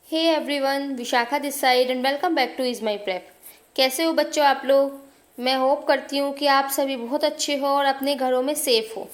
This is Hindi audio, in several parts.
Hey everyone, Vishakha this side and welcome back to is my prep. कैसे हो बच्चों आप लोग। मैं होप करती हूँ कि आप सभी बहुत अच्छे हो और अपने घरों में सेफ़ हो।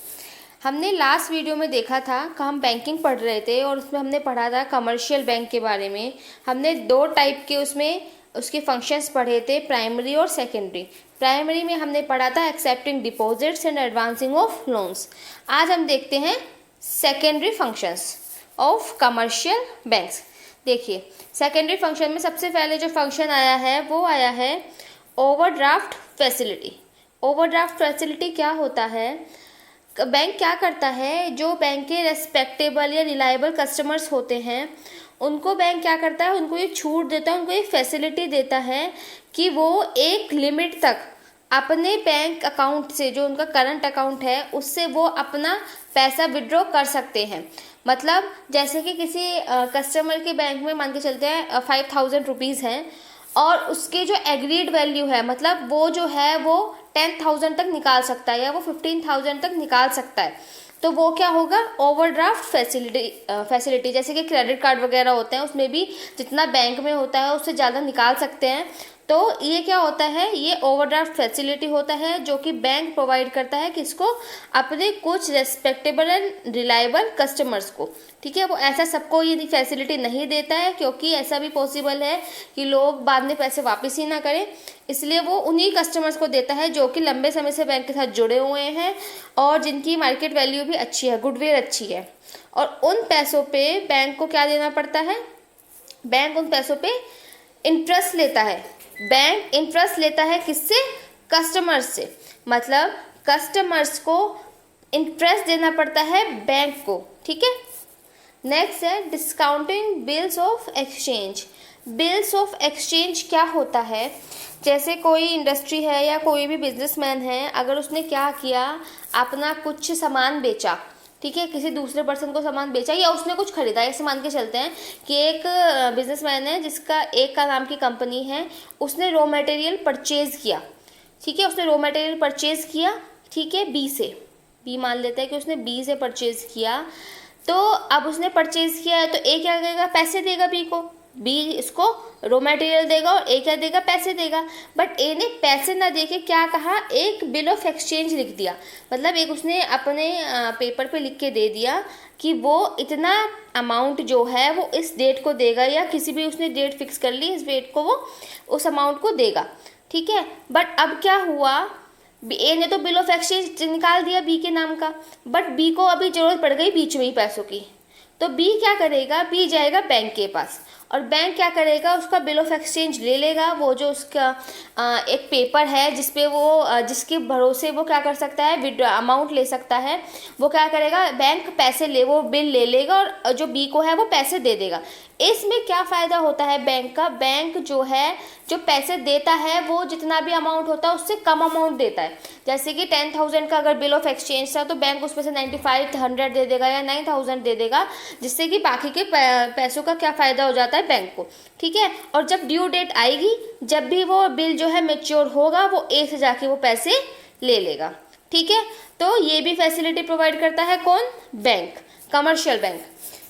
हमने लास्ट वीडियो में देखा था कि हम बैंकिंग पढ़ रहे थे और उसमें हमने पढ़ा था कमर्शियल बैंक के बारे में। हमने दो टाइप के उसमें उसके फंक्शंस पढ़े थे, प्राइमरी और सेकेंडरी। प्राइमरी में हमने पढ़ा था accepting deposits and advancing of loans. आज हम देखते हैं secondary functions of commercial banks. देखिए, सेकेंडरी फंक्शन में सबसे पहले जो फंक्शन आया है वो आया है ओवरड्राफ्ट फैसिलिटी। ओवरड्राफ्ट फैसिलिटी क्या होता है? बैंक क्या करता है, जो बैंक के रेस्पेक्टेबल या रिलायबल कस्टमर्स होते हैं उनको बैंक क्या करता है, उनको ये छूट देता है, उनको ये फैसिलिटी देता है कि वो एक लिमिट तक अपने बैंक अकाउंट से, जो उनका करंट अकाउंट है उससे वो अपना पैसा विड्रॉ कर सकते हैं। मतलब जैसे कि किसी कस्टमर के बैंक में मान के चलते हैं 5000 रुपीज़ हैं और उसके जो एग्रीड वैल्यू है, मतलब वो जो है वो 10,000 तक निकाल सकता है या वो 15,000 तक निकाल सकता है, तो वो क्या होगा, ओवरड्राफ्ट फैसिलिटी। जैसे कि क्रेडिट कार्ड वगैरह होते हैं उसमें भी जितना बैंक में होता है उससे ज़्यादा निकाल सकते हैं। तो ये क्या होता है, ये ओवरड्राफ्ट फैसिलिटी होता है जो कि बैंक प्रोवाइड करता है किसको, अपने कुछ रेस्पेक्टेबल एंड रिलायबल कस्टमर्स को। ठीक है, वो ऐसा सबको ये फैसिलिटी नहीं देता है क्योंकि ऐसा भी पॉसिबल है कि लोग बाद में पैसे वापस ही ना करें, इसलिए वो उन्हीं कस्टमर्स को देता है जो कि लंबे समय से बैंक के साथ जुड़े हुए हैं और जिनकी मार्केट वैल्यू भी अच्छी है, गुडविल अच्छी है। और उन पैसों पे बैंक को क्या देना पड़ता है, बैंक उन पैसों पे इंटरेस्ट लेता है। बैंक इंटरेस्ट लेता है किससे, कस्टमर्स से। मतलब कस्टमर्स को इंटरेस्ट देना पड़ता है बैंक को। ठीक है, नेक्स्ट है discounting bills of exchange. Bills of exchange क्या होता है, जैसे कोई इंडस्ट्री है या कोई भी बिजनेसमैन है, अगर उसने क्या किया, अपना कुछ सामान बेचा, ठीक है, किसी दूसरे पर्सन को सामान बेचा या उसने कुछ खरीदा। ऐसे मान के चलते हैं कि एक बिजनेसमैन है जिसका एक का नाम की कंपनी है, उसने रॉ मटेरियल परचेज किया। ठीक है, उसने रॉ मटेरियल परचेज किया, ठीक है, बी से, बी मान लेते हैं कि उसने बी से परचेज किया। तो अब उसने परचेज किया है तो ए क्या करेगा, पैसे देगा बी को, बी इसको रॉ मटेरियल देगा और ए क्या देगा, पैसे देगा। बट ए ने पैसे ना दे के क्या कहा, एक बिल ऑफ एक्सचेंज लिख दिया। मतलब एक उसने अपने पेपर पे लिख के दे दिया कि वो इतना अमाउंट जो है वो इस डेट को देगा, या किसी भी उसने डेट फिक्स कर ली, इस डेट को वो उस अमाउंट को देगा। ठीक है, बट अब क्या हुआ, ए ने तो बिल ऑफ एक्सचेंज निकाल दिया बी के नाम का, बट बी को अभी जरूरत पड़ गई बीच में ही पैसों की। तो बी क्या करेगा, बी जाएगा बैंक के पास और बैंक क्या करेगा, उसका बिल ऑफ एक्सचेंज ले लेगा। वो जो उसका एक पेपर है जिसपे वो जिसके भरोसे वो क्या कर सकता है, विड्रॉ अमाउंट ले सकता है, वो क्या करेगा, बैंक पैसे ले, वो बिल ले लेगा और जो बी को है वो पैसे दे देगा। इसमें क्या फ़ायदा होता है बैंक का, बैंक जो है जो पैसे देता है वो जितना भी अमाउंट होता है उससे कम अमाउंट देता है। जैसे कि 10,000 का अगर बिल ऑफ एक्सचेंज था तो बैंक उसमें से 9500 दे देगा या 9000 दे देगा, जिससे कि बाकी के पैसों का क्या फ़ायदा हो जाता है बैंक को। ठीक है, और जब ड्यू डेट आएगी, जब भी वो बिल जो है मेच्योर होगा, वो ए से जाके वो पैसे ले लेगा। ठीक है, तो ये भी फैसिलिटी प्रोवाइड करता है कौन, बैंक, कमर्शियल बैंक।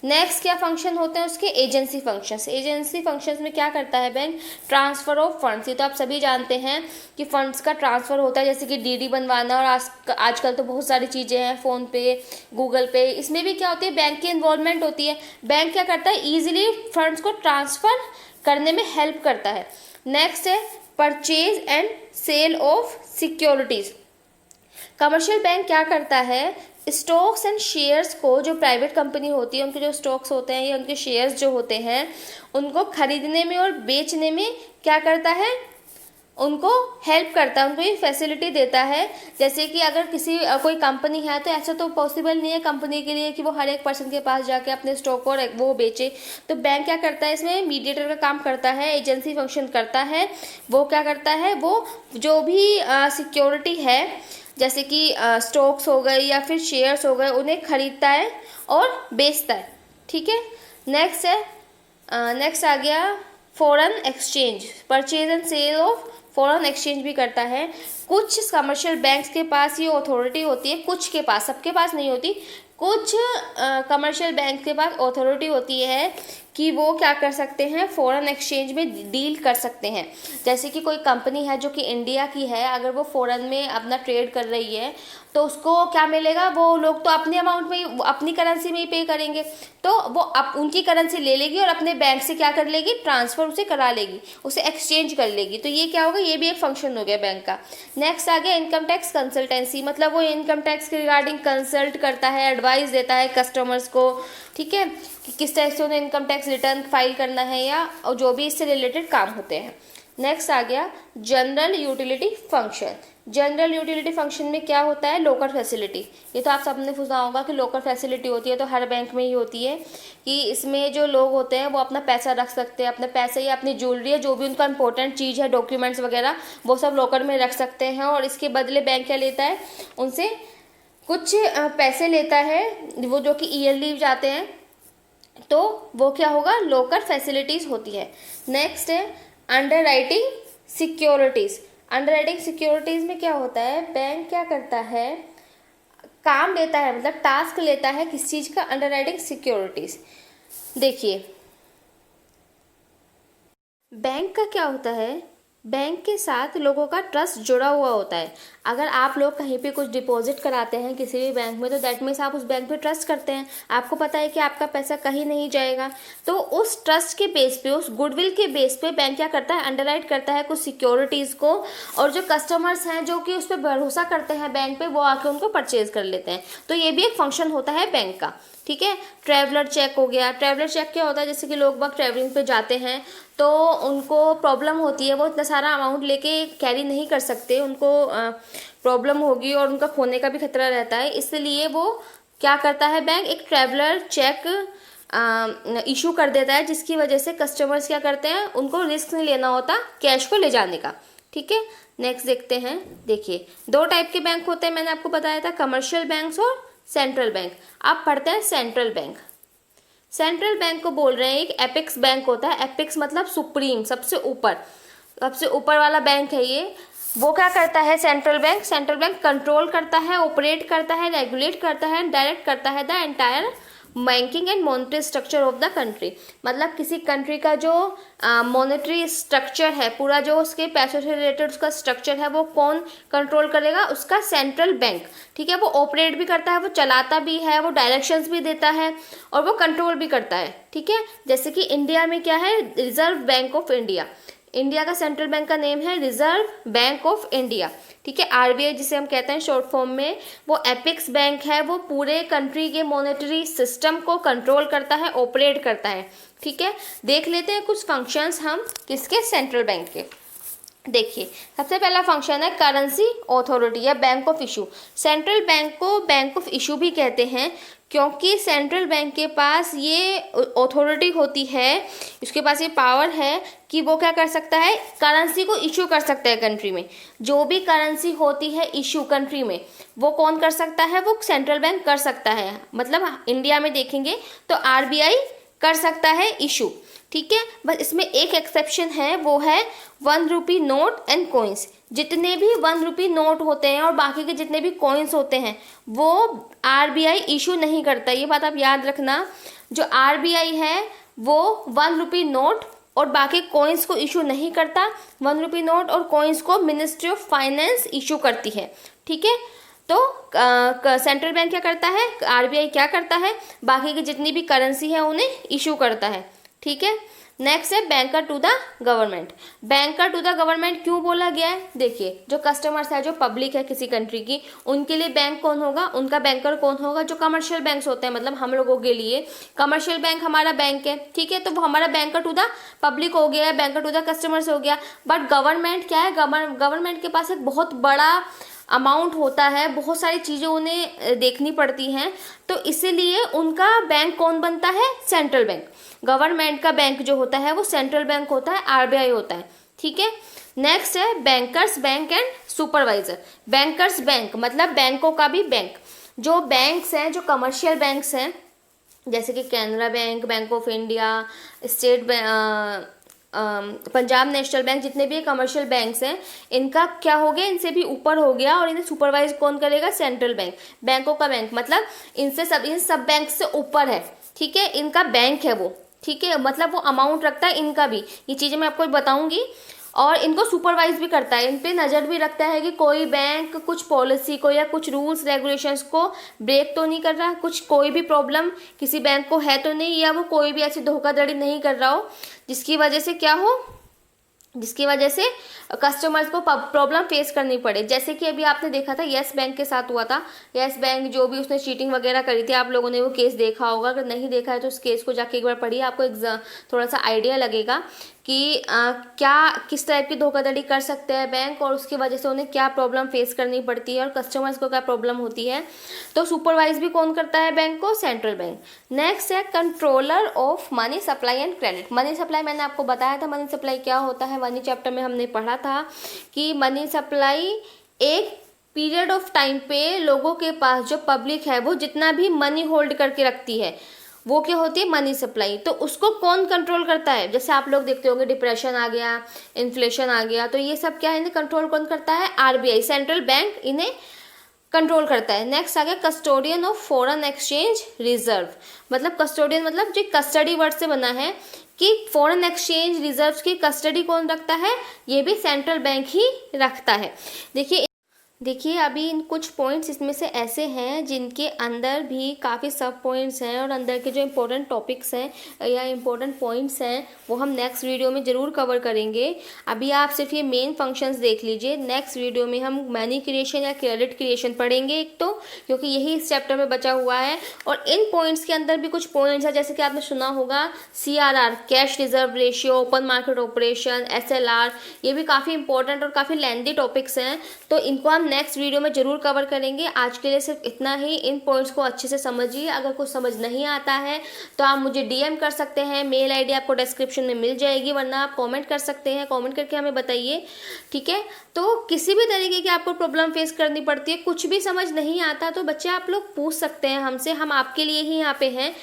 नेक्स्ट क्या फंक्शन होते हैं उसके, एजेंसी फंक्शंस। एजेंसी फंक्शंस में क्या करता है बैंक, ट्रांसफ़र ऑफ फंड्स। ये तो आप सभी जानते हैं कि फंड्स का ट्रांसफ़र होता है, जैसे कि डीडी बनवाना, और आजकल तो बहुत सारी चीज़ें हैं, फ़ोन पे, गूगल पे, इसमें भी क्या होती है, बैंक की इन्वॉल्वमेंट होती है। बैंक क्या करता है, ईजिली फंड्स को ट्रांसफ़र करने में हेल्प करता है। नेक्स्ट है purchase and sale of securities. Commercial bank क्या करता है, स्टॉक्स एंड शेयर्स को, जो प्राइवेट कंपनी होती है उनके जो स्टॉक्स होते हैं या उनके शेयर्स जो होते हैं, उनको खरीदने में और बेचने में क्या करता है, उनको हेल्प करता है, उनको ये फैसिलिटी देता है। जैसे कि अगर किसी कोई कंपनी है तो ऐसा तो पॉसिबल नहीं है कंपनी के लिए कि वो हर एक पर्सन के पास जाके अपने स्टॉक को वो बेचे। तो बैंक क्या करता है, इसमें मीडिएटर का काम करता है, एजेंसी फंक्शन करता है। वो क्या करता है, वो जो भी सिक्योरिटी है, जैसे कि स्टॉक्स हो गए या फिर शेयर्स हो गए, उन्हें खरीदता है और बेचता है। ठीक है, नेक्स्ट है, नेक्स्ट आ गया foreign exchange, purchase and sale of foreign exchange भी करता है। कुछ कमर्शियल बैंक्स के पास ये अथॉरिटी होती है, कुछ के पास, सबके पास नहीं होती। कुछ कमर्शियल बैंक के पास अथॉरिटी होती है कि वो क्या कर सकते हैं, फॉरेन एक्सचेंज में डील कर सकते हैं। जैसे कि कोई कंपनी है जो कि इंडिया की है, अगर वो फॉरेन में अपना ट्रेड कर रही है तो उसको क्या मिलेगा, वो लोग तो अपने अमाउंट में ही, अपनी करेंसी में ही पे करेंगे, तो वो उनकी करेंसी ले लेगी और अपने बैंक से क्या कर लेगी, ट्रांसफ़र उसे करा लेगी, उसे एक्सचेंज कर लेगी। तो ये क्या होगा, ये भी एक फंक्शन हो गया बैंक का। नेक्स्ट आ गया इनकम टैक्स कंसल्टेंसी, मतलब वो इनकम टैक्स के रिगार्डिंग कंसल्ट करता है, एडवाइस देता है कस्टमर्स को, ठीक है, कि किस तरह से उन्हें इनकम टैक्स रिटर्न फाइल करना है या और जो भी इससे रिलेटेड काम होते हैं। नेक्स्ट आ गया general utility function. General utility function में क्या होता है, लोकर फैसिलिटी। ये तो आप सबने सुना होगा कि लोकर फैसिलिटी होती है, तो हर बैंक में ही होती है कि इसमें जो लोग होते हैं वो अपना पैसा रख सकते हैं, अपने पैसे या अपनी ज्वेलरी या जो भी उनका इंपॉर्टेंट चीज़ है, डॉक्यूमेंट्स वगैरह, वो सब लोकर में रख सकते हैं। और इसके बदले बैंक क्या लेता है, उनसे कुछ पैसे लेता है, वो जो कि ईयरली जाते हैं, तो वो क्या होगा, लोकर फैसिलिटीज़ होती है। नेक्स्ट है अंडरराइटिंग सिक्योरिटीज़। अंडरराइटिंग सिक्योरिटीज़ में क्या होता है, बैंक क्या करता है, काम लेता है, मतलब टास्क लेता है किस चीज़ का, अंडरराइटिंग सिक्योरिटीज़। देखिए बैंक का क्या होता है, बैंक के साथ लोगों का ट्रस्ट जुड़ा हुआ होता है। अगर आप लोग कहीं पे कुछ डिपॉजिट कराते हैं किसी भी बैंक में, तो दैट मीन्स आप उस बैंक पे ट्रस्ट करते हैं, आपको पता है कि आपका पैसा कहीं नहीं जाएगा। तो उस ट्रस्ट के बेस पे, उस गुडविल के बेस पे बैंक क्या करता है, अंडरराइट करता है कुछ सिक्योरिटीज़ को, और जो कस्टमर्स हैं जो कि उस पर भरोसा करते हैं बैंक पे, वो आके उनको परचेज कर लेते हैं। तो ये भी एक फंक्शन होता है बैंक का, ठीक है। ट्रैवलर चेक हो गया। ट्रैवलर चेक क्या होता है, जैसे कि लोग बाग ट्रैवलिंग पे जाते हैं तो उनको प्रॉब्लम होती है, वो इतना सारा अमाउंट लेके कैरी नहीं कर सकते, उनको प्रॉब्लम होगी और उनका खोने का भी खतरा रहता है, इसलिए वो क्या करता है, बैंक एक ट्रैवलर चेक इशू कर देता है, जिसकी वजह से कस्टमर्स क्या करते हैं, उनको रिस्क नहीं लेना होता कैश को ले जाने का, ठीक है। नेक्स्ट देखते हैं। देखिए दो टाइप के बैंक होते हैं, मैंने आपको बताया था, कमर्शियल बैंक्स और सेंट्रल बैंक। आप पढ़ते हैं सेंट्रल बैंक। सेंट्रल बैंक को बोल रहे हैं एक एपेक्स बैंक होता है। एपेक्स मतलब सुप्रीम, सबसे ऊपर वाला बैंक है ये। वो क्या करता है, सेंट्रल बैंक कंट्रोल करता है, ऑपरेट करता है, रेगुलेट करता है, डायरेक्ट करता है the entire banking and monetary structure of the country. मतलब किसी कंट्री का जो मॉनेटरी स्ट्रक्चर है, पूरा जो उसके पैसों से रिलेटेड उसका स्ट्रक्चर है, वो कौन कंट्रोल करेगा, उसका सेंट्रल बैंक, ठीक है। वो ऑपरेट भी करता है, वो चलाता भी है, वो डायरेक्शंस भी देता है और वो कंट्रोल भी करता है, ठीक है। जैसे कि इंडिया में क्या है, reserve bank of India. India का सेंट्रल बैंक का नेम है रिजर्व बैंक ऑफ इंडिया, ठीक है। आरबीआई जिसे हम कहते हैं शॉर्ट फॉर्म में, वो एपेक्स बैंक है, वो पूरे कंट्री के मॉनेटरी सिस्टम को कंट्रोल करता है, ऑपरेट करता है, ठीक है। देख लेते हैं कुछ फंक्शंस हम किसके, सेंट्रल बैंक के। देखिए सबसे पहला फंक्शन है करेंसी अथॉरिटी या bank of issue. Central bank को बैंक ऑफ इशू भी कहते हैं क्योंकि सेंट्रल बैंक के पास ये अथॉरिटी होती है, उसके पास ये पावर है कि वो क्या कर सकता है, करेंसी को इशू कर सकता है कंट्री में। जो भी करेंसी होती है इशू कंट्री में, वो कौन कर सकता है, वो सेंट्रल बैंक कर सकता है। मतलब इंडिया में देखेंगे तो आरबीआई कर सकता है इशू, ठीक है। बस इसमें एक एक्सेप्शन है, वो है 1 रुपी नोट एंड कॉइन्स। जितने भी 1 रुपी नोट होते हैं और बाकी के जितने भी कॉइन्स होते हैं वो आरबीआई इशू नहीं करता। ये बात आप याद रखना, जो आरबीआई है वो 1 रुपी नोट और बाकी कॉइन्स को इशू नहीं करता। 1 रुपी नोट और कॉइन्स को मिनिस्ट्री ऑफ फाइनेंस इशू करती है, ठीक है। तो सेंट्रल बैंक क्या करता है, आरबीआई क्या करता है, बाकी की जितनी भी करेंसी है उन्हें इशू करता है, ठीक है। नेक्स्ट है banker to the government. Banker to the government क्यों बोला गया है, देखिए जो कस्टमर्स है, जो पब्लिक है किसी कंट्री की, उनके लिए बैंक कौन होगा, उनका बैंकर कौन होगा, जो कमर्शियल बैंक्स होते हैं। मतलब हम लोगों के लिए कमर्शियल बैंक हमारा बैंक है, ठीक है। तो वो हमारा बैंकर टू द पब्लिक हो गया, बैंकर टू द कस्टमर्स हो गया। बट गवर्नमेंट क्या है, गवर्नमेंट के पास एक बहुत बड़ा अमाउंट होता है, बहुत सारी चीज़ें उन्हें देखनी पड़ती हैं, तो इसीलिए उनका बैंक कौन बनता है, सेंट्रल बैंक। गवर्नमेंट का बैंक जो होता है वो सेंट्रल बैंक होता है, आरबीआई होता है, ठीक है। नेक्स्ट है bankers bank and supervisor. Bankers bank मतलब बैंकों का भी बैंक। जो बैंक्स हैं, जो कमर्शियल बैंक्स हैं, जैसे कि Canara bank, bank of India, state bank, Punjab national bank, जितने भी कमर्शियल बैंक्स हैं, इनका क्या हो गया, इनसे भी ऊपर हो गया और इन्हें सुपरवाइज कौन करेगा, सेंट्रल बैंक। बैंकों का बैंक मतलब इन सब बैंक से ऊपर है, ठीक है, इनका बैंक है वो, ठीक है, मतलब वो अमाउंट रखता है इनका भी, ये चीज़ें मैं आपको बताऊंगी। और इनको सुपरवाइज भी करता है, इन पे नज़र भी रखता है कि कोई बैंक कुछ पॉलिसी को या कुछ रूल्स रेगुलेशंस को ब्रेक तो नहीं कर रहा, कुछ कोई भी प्रॉब्लम किसी बैंक को है तो नहीं, या वो कोई भी ऐसी धोखाधड़ी नहीं कर रहा हो जिसकी वजह से क्या हो, जिसकी वजह से कस्टमर्स को प्रॉब्लम फेस करनी पड़े। जैसे कि अभी आपने देखा था येस बैंक के साथ हुआ था। येस बैंक जो भी उसने चीटिंग वगैरह करी थी, आप लोगों ने वो केस देखा होगा, अगर नहीं देखा है तो उस केस को जाके एक बार पढ़िए, आपको थोड़ा सा आइडिया लगेगा कि क्या किस टाइप की धोखाधड़ी कर सकते हैं बैंक, और उसकी वजह से उन्हें क्या प्रॉब्लम फेस करनी पड़ती है और कस्टमर्स को क्या प्रॉब्लम होती है। तो सुपरवाइज भी कौन करता है बैंक को? Central bank. नेक्स्ट है controller of money supply and credit. Money supply मैंने आपको बताया था, मनी सप्लाई क्या होता है, मनी चैप्टर में हमने पढ़ा था कि मनी सप्लाई एक पीरियड ऑफ टाइम पे लोगों के पास, जो पब्लिक है वो जितना भी मनी होल्ड करके रखती है, वो क्या होती है? Money supply. तो उसको कौन कंट्रोल करता है? जैसे आप लोग देखते होंगे डिप्रेशन आ गया, इन्फ्लेशन आ गया, तो ये सब क्या है, इन्हें कंट्रोल कौन करता है? आरबीआई, सेंट्रल बैंक इन्हें कंट्रोल करता है। नेक्स्ट आ गया custodian of foreign exchange reserve. मतलब कस्टोडियन मतलब जो कस्टडी वर्ड से बना है कि फॉरेन एक्सचेंज रिजर्व्स की कस्टडी कौन रखता है? ये भी सेंट्रल बैंक ही रखता है। देखिए अभी इन कुछ पॉइंट्स इसमें से ऐसे हैं जिनके अंदर भी काफ़ी सब पॉइंट्स हैं, और अंदर के जो इम्पोर्टेंट टॉपिक्स हैं या इम्पोर्टेंट पॉइंट्स हैं वो हम नेक्स्ट वीडियो में ज़रूर कवर करेंगे। अभी आप सिर्फ ये मेन फंक्शंस देख लीजिए, नेक्स्ट वीडियो में हम मनी क्रिएशन या क्रेडिट क्रिएशन पढ़ेंगे एक तो, क्योंकि यही इस चैप्टर में बचा हुआ है। और इन पॉइंट्स के अंदर भी कुछ पॉइंट्स हैं, जैसे कि आपने सुना होगा CRR, cash reserve ratio, open market operation, SLR, ये भी काफ़ी इंपॉर्टेंट और काफ़ी लेंथी टॉपिक्स हैं, तो इनको हम नेक्स्ट वीडियो में जरूर कवर करेंगे। आज के लिए सिर्फ इतना ही। इन पॉइंट्स को अच्छे से समझिए। अगर कुछ समझ नहीं आता है तो आप मुझे DM कर सकते हैं, मेल ID आपको डिस्क्रिप्शन में मिल जाएगी, वरना आप कमेंट कर सकते हैं, कमेंट करके हमें बताइए, ठीक है। तो किसी भी तरीके की आपको प्रॉब्लम फेस करनी पड़ती है, कुछ भी समझ नहीं आता, तो बच्चे आप लोग पूछ सकते हैं हमसे, हम आपके लिए ही यहाँ पे हैं।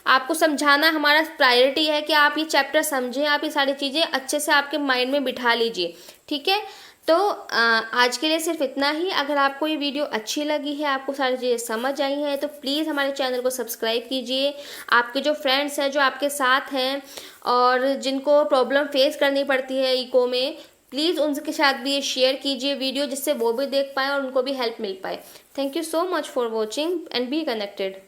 आपको समझाना हमारा प्रायोरिटी है कि आप ये चैप्टर समझें, आप ये सारी चीज़ें अच्छे से आपके माइंड में बिठा लीजिए, ठीक है। तो आज के लिए सिर्फ इतना ही। अगर आपको ये वीडियो अच्छी लगी है, आपको सारी चीज़ें समझ आई हैं, तो प्लीज़ हमारे चैनल को सब्सक्राइब कीजिए। आपके जो फ्रेंड्स हैं, जो आपके साथ हैं और जिनको प्रॉब्लम फेस करनी पड़ती है इको में, प्लीज़ उनके साथ भी ये शेयर कीजिए वीडियो, जिससे वो भी देख पाएँ और उनको भी हेल्प मिल पाए। Thank you so much for watching and be connected.